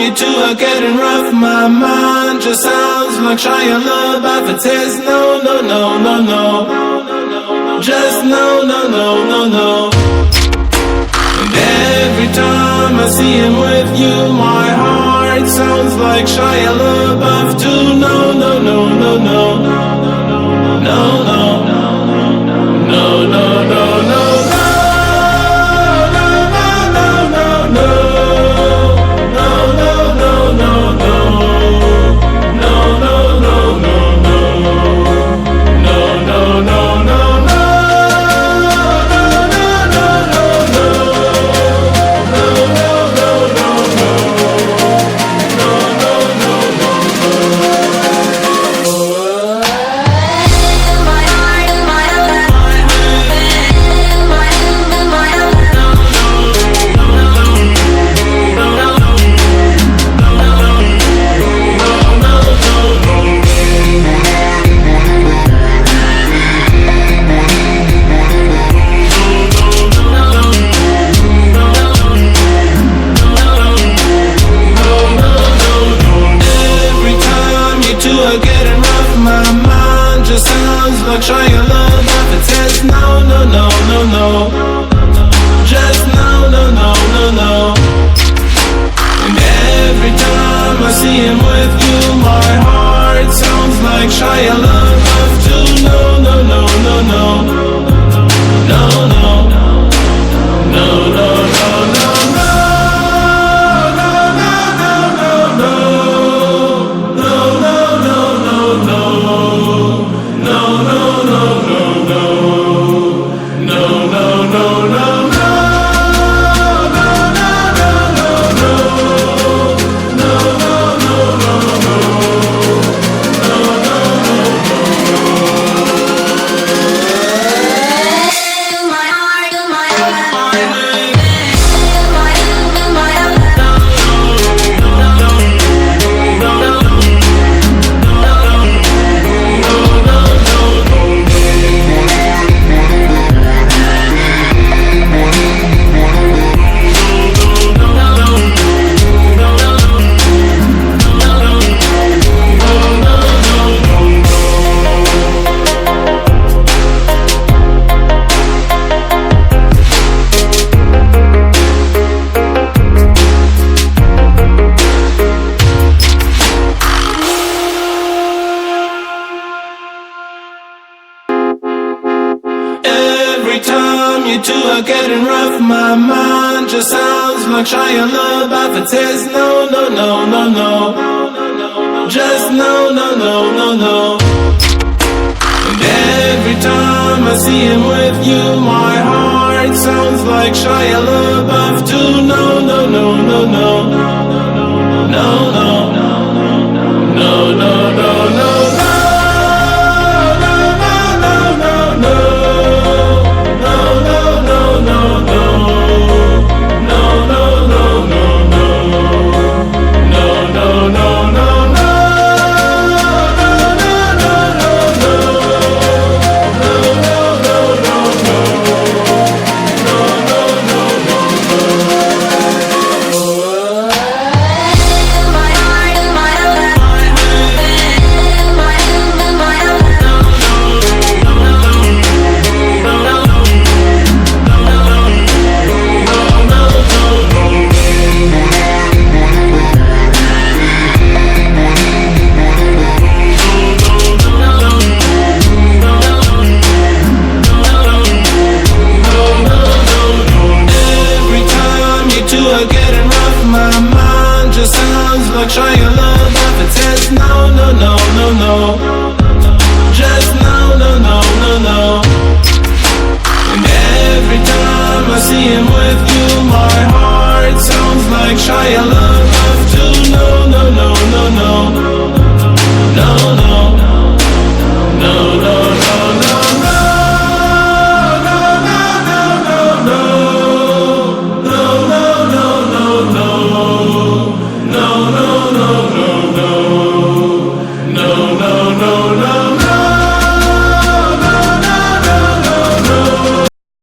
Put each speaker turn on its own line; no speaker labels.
you two are getting rough, my mind just sounds like Shia LaBeouf. It says no, no, no, no, no, just no, no, no, no, no. And every time I see him with you, my heart sounds like Shia LaBeouf too. No, no, no, no, no, no, no, no, no, no, no. Like Shia LaBeouf, it says no, no, no, no, no, just no, no, no, no, no. And every time I see him with you, my heart sounds like Shia LaBeouf too. No, no, no, no, no, no, no, no, no, no, no. You two are getting rough, my mind just sounds like Shia LaBeouf. It says no, no, no, no, no, just no, no, no, no, no. And every time I see him with you, my heart sounds like Shia LaBeouf too. No, no, no, no, no, no, no, no, no, no, no.